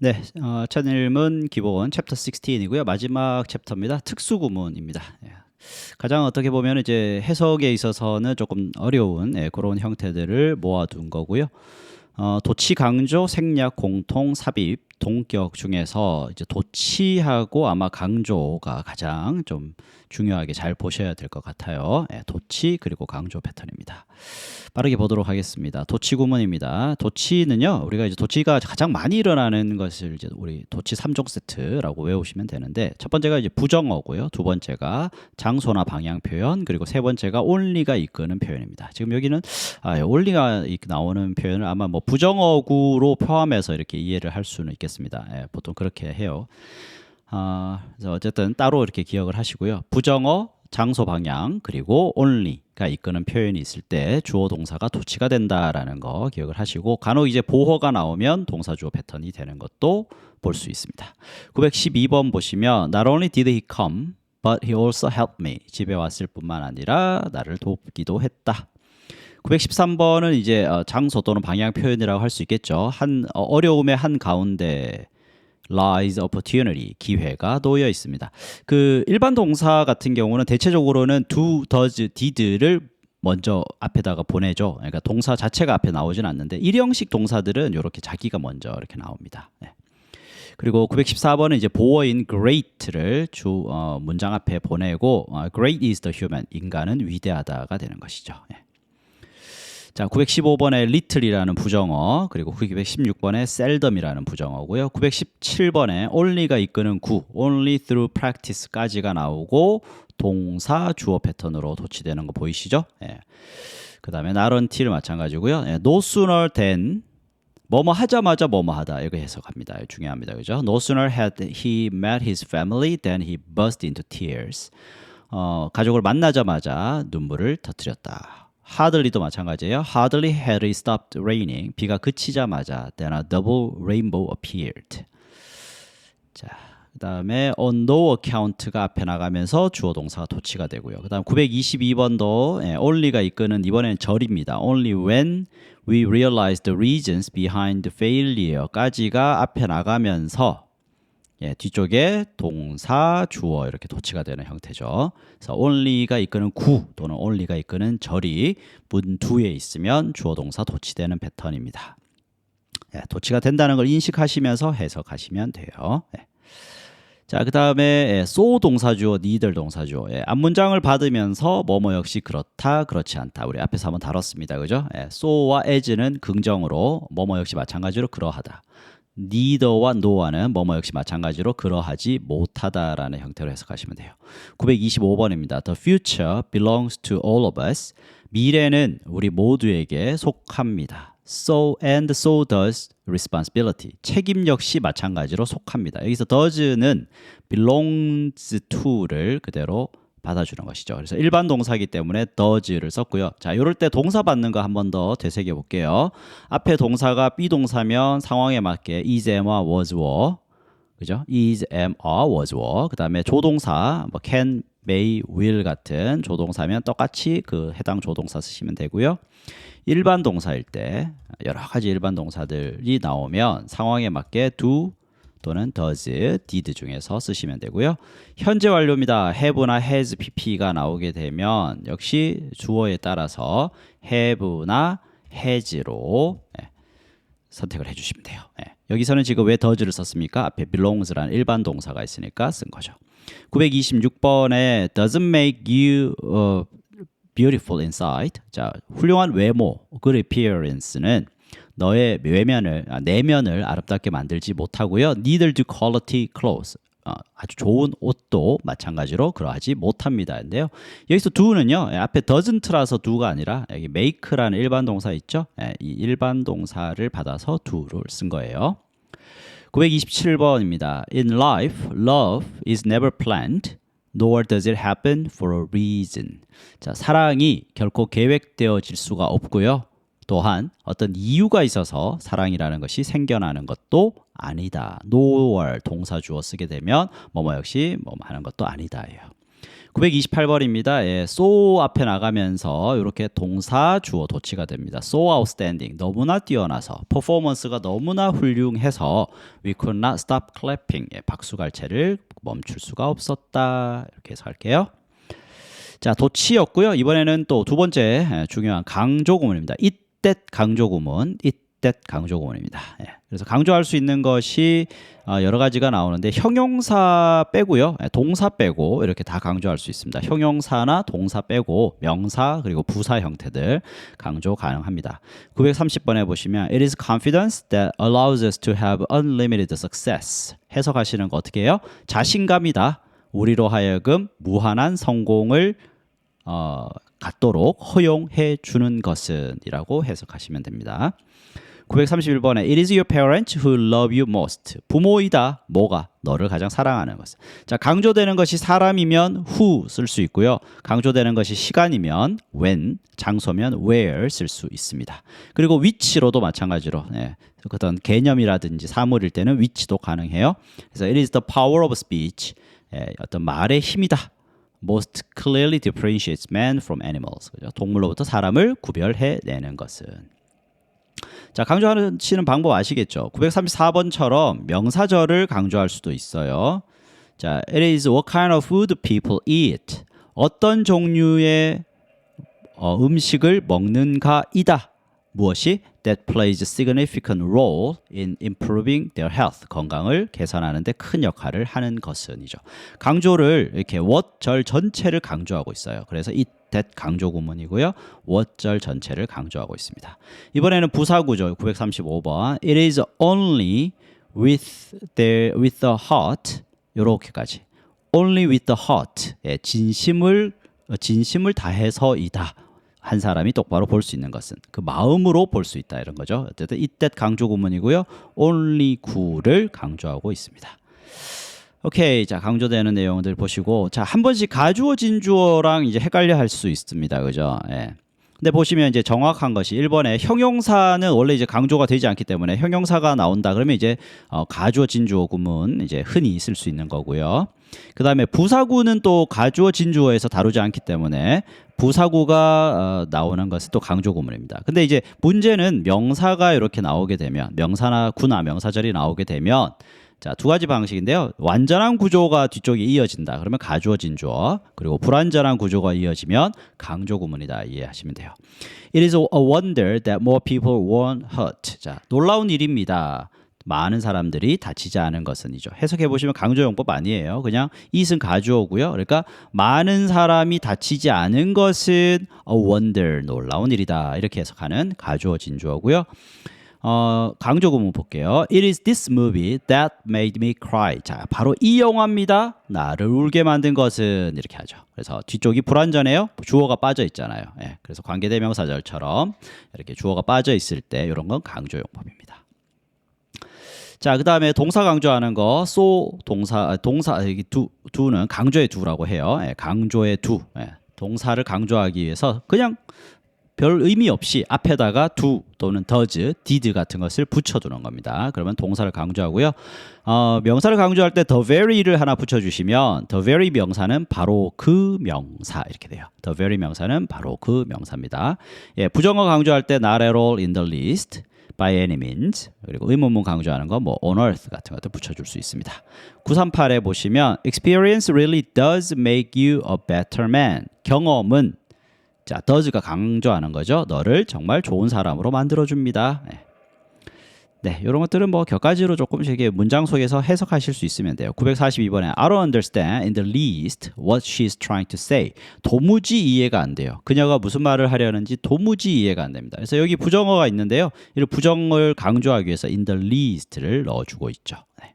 네, 첫 질문 기본 챕터 16이고요. 마지막 챕터입니다. 특수구문입니다. 예. 가장 어떻게 보면 이제 해석에 있어서는 조금 어려운 그런 형태들을 모아둔 거고요. 도치, 강조, 생략, 공통, 삽입, 동격 중에서 이제 도치하고 아마 강조가 가장 좀 중요하게 잘 보셔야 될 것 같아요. 도치 그리고 강조 패턴입니다. 빠르게 보도록 하겠습니다. 도치 구문입니다. 도치는요, 우리가 이제 도치가 가장 많이 일어나는 것을 이제 우리 도치 3종 세트라고 외우시면 되는데, 첫 번째가 이제 부정어고요. 두 번째가 장소나 방향 표현, 그리고 세 번째가 only가 이끄는 표현입니다. 지금 여기는 only가 나오는 표현을 아마 뭐 부정어구로 포함해서 이렇게 이해를 할 수는 있겠습니다. 보통 그렇게 해요. 그래서 어쨌든 따로 이렇게 기억을 하시고요. 부정어, 장소 방향, 그리고 only가 이끄는 표현이 있을 때 주어 동사가 도치가 된다라는 거 기억을 하시고, 간혹 이제 보어가 나오면 동사 주어 패턴이 되는 것도 볼 수 있습니다. 912번 보시면 Not only did he come, but he also helped me. 집에 왔을 뿐만 아니라 나를 돕기도 했다. 913번은 이제 장소 또는 방향 표현이라고 할 수 있겠죠. 어려움의 한 가운데 lies opportunity, 기회가 놓여 있습니다. 그 일반 동사 같은 경우는 대체적으로는 do, does, did를 먼저 앞에다가 보내죠. 그러니까 동사 자체가 앞에 나오진 않는데, 일형식 동사들은 이렇게 자기가 먼저 이렇게 나옵니다. 네. 그리고 914번은 이제 보어인 great를 문장 앞에 보내고 great is the human, 인간은 위대하다가 되는 것이죠. 네. 자, 915번에 little이라는 부정어, 그리고 916번에 seldom이라는 부정어고요. 917번에 only가 이끄는 구, only through practice까지가 나오고 동사 주어 패턴으로 도치되는 거 보이시죠? 예. 그 다음에 not until 마찬가지고요. 예. no sooner than 뭐뭐 하자마자 뭐뭐 하다, 이거 해석합니다. 중요합니다. 그죠? No sooner had he met his family than he burst into tears. 가족을 만나자마자 눈물을 터뜨렸다. hardly도 마찬가지예요. Hardly had it stopped raining. 비가 그치자마자 then a double rainbow appeared. 자, 그다음에 on no account가 앞에 나가면서 주어 동사가 도치가 되고요. 그다음 922번도 only가 이끄는 이번에는 절입니다. Only when we realize the reasons behind the failure까지가 앞에 나가면서 뒤쪽에 동사, 주어 이렇게 도치가 되는 형태죠. 그래서 only가 이끄는 구 또는 only가 이끄는 절이 문 뒤에 있으면 주어 동사 도치되는 패턴입니다. 도치가 된다는 걸 인식하시면서 해석하시면 돼요. 자, 그 다음에 so 동사주어, neither 동사주어. 앞문장을 받으면서 뭐뭐 역시 그렇다, 그렇지 않다. 우리 앞에서 한번 다뤘습니다. 그죠? so와 as는 긍정으로 뭐뭐 역시 마찬가지로 그러하다. neither와 no와는 뭐뭐 역시 마찬가지로 그러하지 못하다라는 형태로 해석하시면 돼요. 925번입니다. The future belongs to all of us. 미래는 우리 모두에게 속합니다. So and so does responsibility. 책임 역시 마찬가지로 속합니다. 여기서 does는 belongs to를 그대로 받아주는 것이죠. 그래서 일반 동사이기 때문에 does를 썼고요. 자, 이럴 때 동사 받는 거 한 번 더 되새겨 볼게요. 앞에 동사가 be 동사면 상황에 맞게 is, am, was, were. 그죠? is, am, was, were. 그 다음에 조동사, 뭐 can, may, will 같은 조동사면 똑같이 그 해당 조동사 쓰시면 되고요. 일반 동사일 때 여러 가지 일반 동사들이 나오면 상황에 맞게 do 또는 does, did 중에서 쓰시면 되고요. 현재 완료입니다. have나 has, pp가 나오게 되면 역시 주어에 따라서 have나 has로 선택을 해주시면 돼요. 여기서는 지금 왜 does를 썼습니까? 앞에 belongs라는 일반 동사가 있으니까 쓴 거죠. 926번에 doesn't make you beautiful inside. 자, 훌륭한 외모, good appearance는 너의 내면을 아름답게 만들지 못하고요. Neither do quality clothes. 아주 좋은 옷도 마찬가지로 그러하지 못합니다. 인데요. 여기서 do는요. 앞에 doesn't라서 do가 아니라 여기 make라는 일반 동사 있죠. 이 일반 동사를 받아서 do를 쓴 거예요. 927번입니다. In life, love is never planned. Nor does it happen for a reason. 자, 사랑이 결코 계획되어질 수가 없고요. 또한 어떤 이유가 있어서 사랑이라는 것이 생겨나는 것도 아니다. nor 동사 주어 쓰게 되면 뭐뭐 역시 뭐뭐 하는 것도 아니다예요. 928번입니다. 예, so 앞에 나가면서 이렇게 동사 주어 도치가 됩니다. so outstanding 너무나 뛰어나서 퍼포먼스가 너무나 훌륭해서 we could not stop clapping 예, 박수갈채를 멈출 수가 없었다. 이렇게 해서 할게요. 자, 도치였고요. 이번에는 또 두 번째 중요한 강조구문입니다. 이때 강조구문, 이때 강조구문입니다. 예, 그래서 강조할 수 있는 것이 여러 가지가 나오는데 형용사 빼고요. 동사 빼고 이렇게 다 강조할 수 있습니다. 형용사나 동사 빼고 명사 그리고 부사 형태들 강조 가능합니다. 930번에 보시면 It is confidence that allows us to have unlimited success. 해석하시는 거 어떻게 해요? 자신감이다. 우리로 하여금 무한한 성공을 갖도록 허용해 주는 것은 이라고 해석하시면 됩니다. 931번에 It is your parents who love you most. 부모이다. 뭐가? 너를 가장 사랑하는 것. 자, 강조되는 것이 사람이면 who 쓸 수 있고요. 강조되는 것이 시간이면 when, 장소면 where 쓸 수 있습니다. 그리고 which로도 마찬가지로 어떤 개념이라든지 사물일 때는 which도 가능해요. 그래서 It is the power of speech. 어떤 말의 힘이다. Most clearly differentiates man from animals. 그죠? 동물로부터 사람을 구별해내는 것은. 자, 강조하시는 방법 아시겠죠? 934번처럼 명사절을 강조할 수도 있어요. 자, It is what kind of food people eat. 어떤 종류의 음식을 먹는가이다. 무엇이? That plays a significant role in improving their health. 건강을 개선하는 데 큰 역할을 하는 것은이죠. 강조를 이렇게 what절 전체를 강조하고 있어요. 그래서 it, that 강조 구문이고요. what절 전체를 강조하고 있습니다. 이번에는 부사구죠. 935번. It is only with the heart. 요렇게까지. Only with the heart. 예, 진심을 다해서이다. 한 사람이 똑바로 볼 수 있는 것은 그 마음으로 볼 수 있다 이런 거죠. 어쨌든 이때 강조 구문이고요. only 구를 강조하고 있습니다. 오케이, 자 강조되는 내용들 보시고 자 한 번씩 가주어 진주어랑 이제 헷갈려 할 수 있습니다, 그죠? 예. 근데 보시면 이제 정확한 것이 1번에 형용사는 원래 이제 강조가 되지 않기 때문에 형용사가 나온다 그러면 이제 가주어 진주어 구문 이제 흔히 쓸 수 있는 거고요. 그 다음에 부사구는 또 가주어 진주어에서 다루지 않기 때문에 부사구가 나오는 것은 또 강조 구문입니다. 근데 이제 문제는 명사가 이렇게 나오게 되면 명사나 구나 명사절이 나오게 되면 자, 두 가지 방식인데요. 완전한 구조가 뒤쪽에 이어진다. 그러면 가주어 진주어. 그리고 불완전한 구조가 이어지면 강조 구문이다. 이해하시면 돼요. It is a wonder that more people weren't hurt. 자, 놀라운 일입니다. 많은 사람들이 다치지 않은 것은이죠. 해석해 보시면 강조 용법 아니에요. 그냥 it은 가주어고요. 그러니까 많은 사람이 다치지 않은 것은 a wonder, 놀라운 일이다. 이렇게 해석하는 가주어 진주어고요. 강조 구문 볼게요. It is this movie that made me cry. 자, 바로 이 영화입니다. 나를 울게 만든 것은 이렇게 하죠. 그래서 뒤쪽이 불완전해요. 주어가 빠져 있잖아요. 예, 그래서 관계대명사절처럼 이렇게 주어가 빠져 있을 때 이런 건 강조 용법입니다. 자, 그 다음에 동사 강조하는 거, so 동사 두는 강조의 두라고 해요. 예, 강조의 두. 예, 동사를 강조하기 위해서 그냥 별 의미 없이 앞에다가 do 또는 does, did 같은 것을 붙여두는 겁니다. 그러면 동사를 강조하고요. 명사를 강조할 때 the very를 하나 붙여주시면 the very 명사는 바로 그 명사 이렇게 돼요. the very 명사는 바로 그 명사입니다. 예, 부정어 강조할 때 not at all in the least, by any means, 그리고 의문문 강조하는 거 뭐 on earth 같은 것도 붙여줄 수 있습니다. 938에 보시면 experience really does make you a better man. 경험은 자, does가 강조하는 거죠. 너를 정말 좋은 사람으로 만들어줍니다. 네, 이런 것들은 뭐 격가지로 조금씩 문장 속에서 해석하실 수 있으면 돼요. 942번에 I don't understand in the least what she's trying to say. 도무지 이해가 안 돼요. 그녀가 무슨 말을 하려는지 도무지 이해가 안 됩니다. 그래서 여기 부정어가 있는데요. 이 부정을 강조하기 위해서 in the least를 넣어주고 있죠. 네.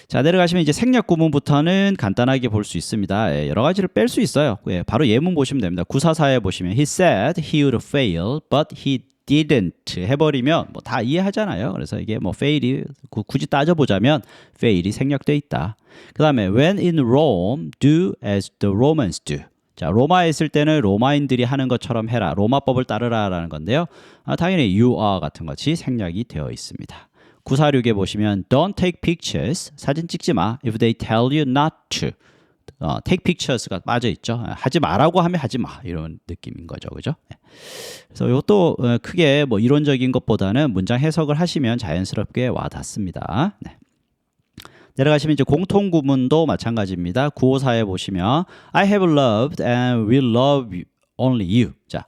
자, 내려가시면 이제 생략 구문부터는 간단하게 볼 수 있습니다. 예, 여러 가지를 뺄 수 있어요. 예, 바로 예문 보시면 됩니다. 944에 보시면 He said he would fail, but he didn't 해버리면 뭐 다 이해하잖아요. 그래서 이게 뭐 fail이 굳이 따져보자면 fail이 생략돼 있다. 그 다음에 when in Rome, do as the Romans do. 자, 로마에 있을 때는 로마인들이 하는 것처럼 해라. 로마법을 따르라라는 건데요. 당연히 you are 같은 것이 생략이 되어 있습니다. 946에 보시면 Don't take pictures. 사진 찍지 마. If they tell you not to. take pictures가 빠져 있죠. 하지 마라고 하면 하지 마 이런 느낌인 거죠, 그죠? 그래서 이것도 크게 뭐 이론적인 것보다는 문장 해석을 하시면 자연스럽게 와닿습니다. 네. 내려가시면 이제 공통 구문도 마찬가지입니다. 954에 보시면 I have loved and will love only you. 자,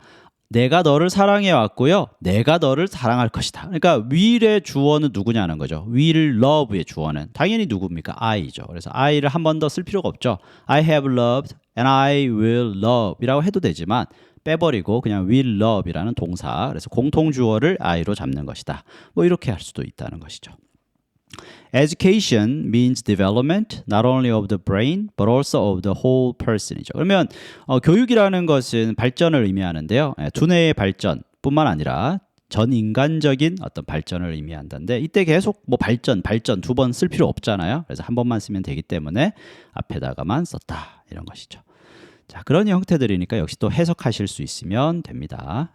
내가 너를 사랑해 왔고요. 내가 너를 사랑할 것이다. 그러니까 will의 주어는 누구냐는 거죠. will love의 주어는 당연히 누굽니까? I죠. 그래서 I를 한 번 더 쓸 필요가 없죠. I have loved and I will love 이라고 해도 되지만 빼버리고 그냥 will love이라는 동사. 그래서 공통 주어를 I로 잡는 것이다. 뭐 이렇게 할 수도 있다는 것이죠. Education means development not only of the brain but also of the whole person이죠. 그러면 교육이라는 것은 발전을 의미하는데요. 두뇌의 발전뿐만 아니라 전 인간적인 어떤 발전을 의미한다는데 이때 계속 뭐 발전 두 번 쓸 필요 없잖아요. 그래서 한 번만 쓰면 되기 때문에 앞에다가만 썼다 이런 것이죠. 자, 그런 형태들이니까 역시 또 해석하실 수 있으면 됩니다.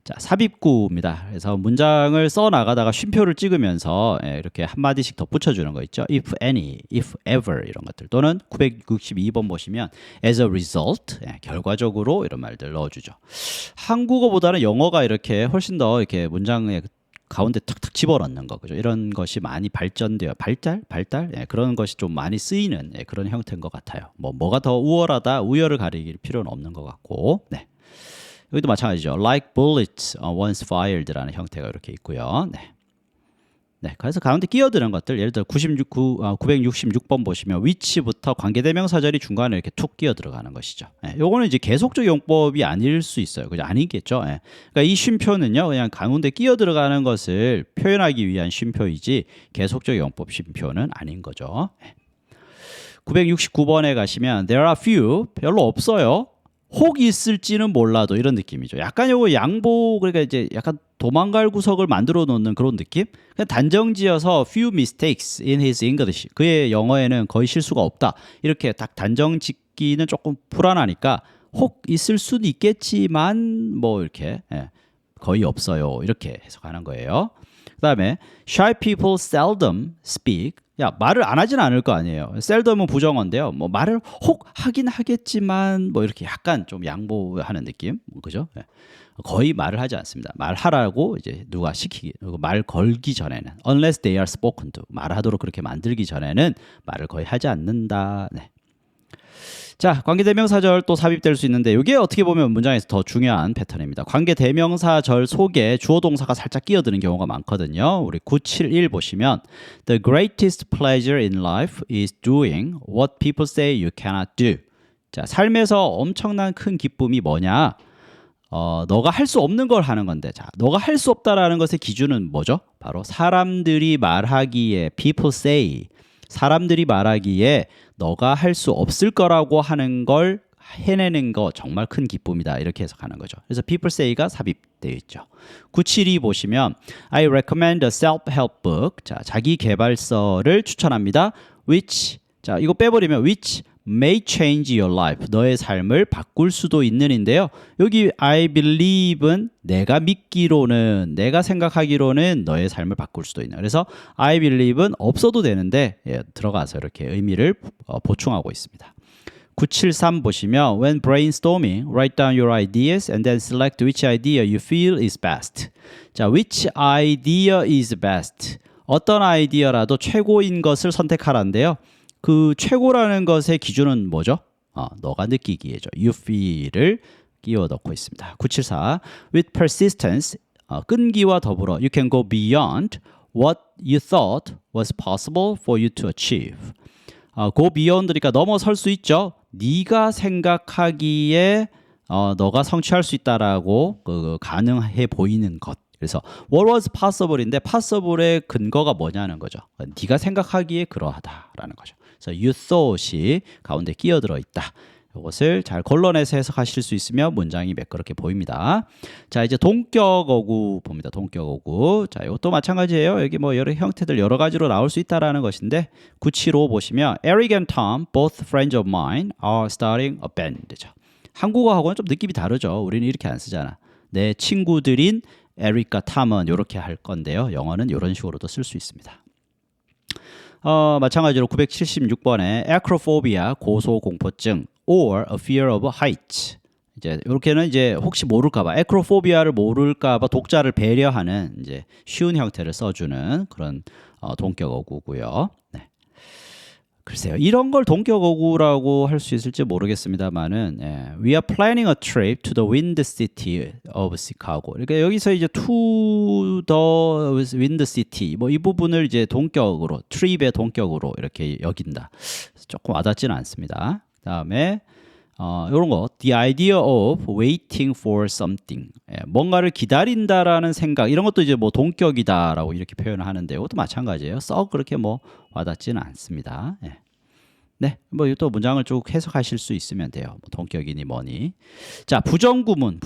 자, 삽입구입니다. 그래서 문장을 써 나가다가 쉼표를 찍으면서 이렇게 한 마디씩 덧붙여 주는 거 있죠. If any, if ever 이런 것들 또는 962번 보시면 as a result 결과적으로 이런 말들 넣어주죠. 한국어보다는 영어가 이렇게 훨씬 더 이렇게 문장의 가운데 탁탁 집어넣는 거 그죠. 이런 것이 많이 발전되어 발달 그런 것이 좀 많이 쓰이는 그런 형태인 것 같아요. 뭐가 더 우월하다 우열을 가리길 필요는 없는 것 같고. 네. 여기도 마찬가지죠. Like bullets once fired라는 형태가 이렇게 있고요. 네, 그래서 가운데 끼어드는 것들 예를 들어 966번 보시면 which부터 관계대명사절이 중간에 이렇게 툭 끼어 들어가는 것이죠. 요거는 이제 계속적 용법이 아닐 수 있어요. 그죠? 아니겠죠. 그러니까 이 쉼표는요, 그냥 가운데 끼어 들어가는 것을 표현하기 위한 쉼표이지 계속적 용법 쉼표는 아닌 거죠. 969번에 가시면 there are few 별로 없어요. 혹 있을지는 몰라도 이런 느낌이죠. 약간 요거 양보 그러니까 이제 약간 도망갈 구석을 만들어 놓는 그런 느낌? 그냥 단정지어서 few mistakes in his English. 그의 영어에는 거의 실수가 없다. 이렇게 딱 단정 짓기는 조금 불안하니까 혹 있을 수는 있겠지만 뭐 이렇게 거의 없어요. 이렇게 해석하는 거예요. 그다음에 shy people seldom speak. 야, 말을 안 하진 않을 거 아니에요. seldom은 부정어인데요. 뭐 말을 혹 하긴 하겠지만 뭐 이렇게 약간 좀 양보하는 느낌, 그죠? 거의 말을 하지 않습니다. 말하라고 이제 누가 시키기, 말 걸기 전에는 unless they are spoken to 말하도록 그렇게 만들기 전에는 말을 거의 하지 않는다. 네. 자, 관계대명사절 또 삽입될 수 있는데 이게 어떻게 보면 문장에서 더 중요한 패턴입니다. 관계대명사절 속에 주어동사가 살짝 끼어드는 경우가 많거든요. 우리 971 보시면 The greatest pleasure in life is doing what people say you cannot do. 자, 삶에서 엄청난 큰 기쁨이 뭐냐? 너가 할 수 없는 걸 하는 건데, 자, 너가 할 수 없다라는 것의 기준은 뭐죠? 바로 사람들이 말하기에 people say 사람들이 말하기에 너가 할 수 없을 거라고 하는 걸 해내는 거 정말 큰 기쁨이다 이렇게 해석하는 거죠. 그래서 people say가 삽입되어 있죠. 972 보시면 I recommend a self-help book. 자, 자기 개발서를 추천합니다. which 자, 이거 빼버리면 which may change your life. 너의 삶을 바꿀 수도 있는인데요. 여기 I believe은 내가 믿기로는 내가 생각하기로는 너의 삶을 바꿀 수도 있는. 그래서 I believe은 없어도 되는데 들어가서 이렇게 의미를 보충하고 있습니다. 973 보시면 When brainstorming, write down your ideas and then select which idea you feel is best. 자, which idea is best. 어떤 아이디어라도 최고인 것을 선택하라는데요. 그 최고라는 것의 기준은 뭐죠? 너가 느끼기에죠. You feel을 끼워 넣고 있습니다. 974 With persistence, 끈기와 더불어 You can go beyond what you thought was possible for you to achieve. Go beyond니까 넘어설 수 있죠. 네가 생각하기에 너가 성취할 수 있다라고 가능해 보이는 것. 그래서 what was possible인데 possible의 근거가 뭐냐는 거죠. 네가 생각하기에 그러하다라는 거죠. 그래서 you thought이 가운데 끼어들어 있다. 이것을 잘 걸러내서 해석하실 수 있으면 문장이 매끄럽게 보입니다. 자, 이제 동격어구 봅니다. 동격어구. 자, 이것도 마찬가지예요. 여기 뭐 여러 형태들 여러 가지로 나올 수 있다라는 것인데 975 보시면 Eric and Tom, both friends of mine, are starting a band죠. 한국어하고는 좀 느낌이 다르죠. 우리는 이렇게 안 쓰잖아. 내 친구들인 에릭과 탐은 이렇게 할 건데요. 영어는 이런 식으로도 쓸 수 있습니다. 마찬가지로 976번에 acrophobia 고소공포증 or a fear of heights. 이제 이렇게는 이제 혹시 모를까봐 acrophobia를 모를까봐 독자를 배려하는 이제 쉬운 형태를 써주는 그런 동격 어구고요. 네. 글쎄요, 이런 걸 동격 어구라고 할 수 있을지 모르겠습니다만은 We are planning a trip to the wind city of Chicago. 그러니까 여기서 이제 to the wind city 뭐 이 부분을 이제 동격으로 trip의 동격으로 이렇게 여긴다. 조금 와닿지는 않습니다. 그다음에 이런 거 The idea of waiting for something. 뭔가를 기다린다라는 생각 이런 것도 이제 뭐 동격이다라고 이렇게 표현을 하는데 이것도 마찬가지예요. 썩 그렇게 뭐 와닿지는 않습니다. 네, 뭐 또 문장을 쭉 해석하실 수 있으면 돼요. 뭐 동격이니 뭐니. 자, 부정구문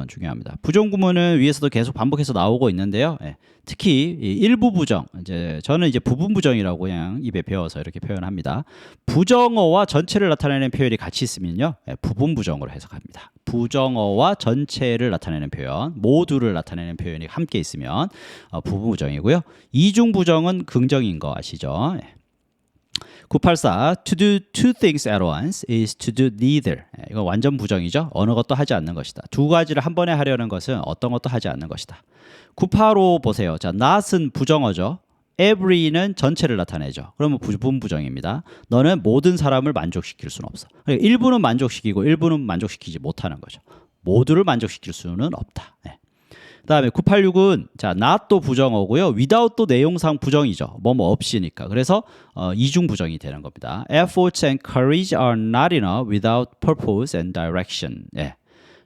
중요합니다. 부정구문은 위에서도 계속 반복해서 나오고 있는데요. 특히 일부 부정, 이제 저는 이제 부분 부정이라고 그냥 입에 배워서 이렇게 표현합니다. 부정어와 전체를 나타내는 표현이 같이 있으면요, 부분 부정으로 해석합니다. 부정어와 전체를 나타내는 표현, 모두를 나타내는 표현이 함께 있으면 부분 부정이고요. 이중 부정은 긍정인 거 아시죠? 984 To do two things at once is to do neither. 이거 완전 부정이죠. 어느 것도 하지 않는 것이다. 두 가지를 한 번에 하려는 것은 어떤 것도 하지 않는 것이다. 985 보세요. 자, not은 부정어죠. every는 전체를 나타내죠. 그러면 부분 부정입니다. 너는 모든 사람을 만족시킬 수는 없어. 그러니까 일부는 만족시키고 일부는 만족시키지 못하는 거죠. 모두를 만족시킬 수는 없다. 그다음에 986은 자, not도 부정어고요. without도 내용상 부정이죠. 뭐뭐 없이니까. 그래서 이중 부정이 되는 겁니다. efforts and courage are not enough without purpose and direction.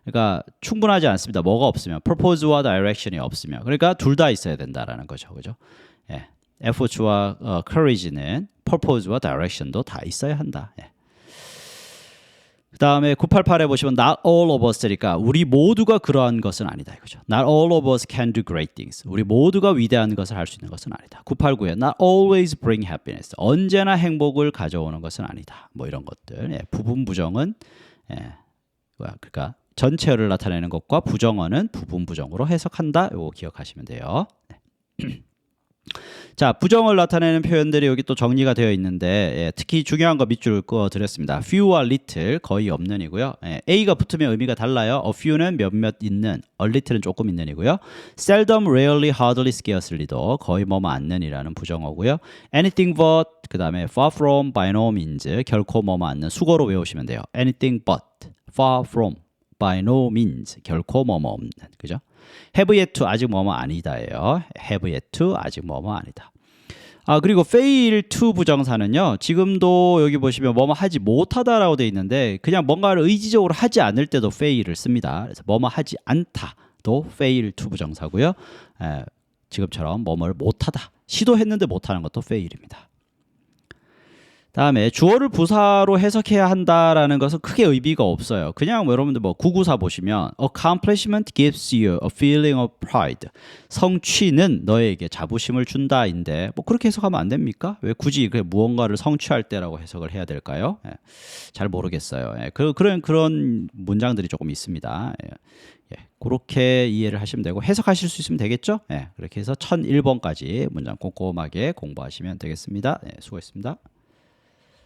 그러니까 충분하지 않습니다. 뭐가 없으면 purpose와 direction이 없으면. 그러니까 둘 다 있어야 된다라는 거죠. 그죠? efforts와 courage는 purpose와 direction도 다 있어야 한다. 그 다음에 988에 보시면 not all of us니까 우리 모두가 그러한 것은 아니다 이거죠. Not all of us can do great things. 우리 모두가 위대한 것을 할 수 있는 것은 아니다. 989에 not always bring happiness. 언제나 행복을 가져오는 것은 아니다. 뭐 이런 것들. 부분 부정은 그러니까 전체를 나타내는 것과 부정어는 부분 부정으로 해석한다. 이거 기억하시면 돼요. 자, 부정을 나타내는 표현들이 여기 또 정리가 되어 있는데 특히 중요한 거 밑줄 그어드렸습니다. few와 little 거의 없는이고요. A가 붙으면 의미가 달라요. a few는 몇몇 있는, a little는 조금 있는이고요. seldom, rarely, hardly, scarcely도 거의 뭐뭐 않는이라는 부정어고요. anything but 그 다음에 far from, by no means 결코 뭐뭐 않는 수거로 외우시면 돼요. anything but, far from, by no means 결코 뭐뭐 없는, 그죠? have yet to 아직 뭐뭐 아니다예요. have yet to 아직 뭐뭐 아니다. 그리고 fail to 부정사는요. 지금도 여기 보시면 뭐뭐 하지 못하다라고 되어 있는데 그냥 뭔가를 의지적으로 하지 않을 때도 fail을 씁니다. 그래서 뭐뭐 하지 않다도 fail to 부정사고요. 지금처럼 뭐뭐를 못하다. 시도했는데 못하는 것도 fail입니다. 다음에 주어를 부사로 해석해야 한다라는 것은 크게 의미가 없어요. 그냥 뭐 여러분들 뭐 994 보시면 accomplishment gives you a feeling of pride. 성취는 너에게 자부심을 준다인데 뭐 그렇게 해석하면 안 됩니까? 왜 굳이 무언가를 성취할 때라고 해석을 해야 될까요? 잘 모르겠어요. 그런 문장들이 조금 있습니다. 그렇게 이해를 하시면 되고 해석하실 수 있으면 되겠죠? 그렇게 해서 1001번까지 문장 꼼꼼하게 공부하시면 되겠습니다. 수고했습니다.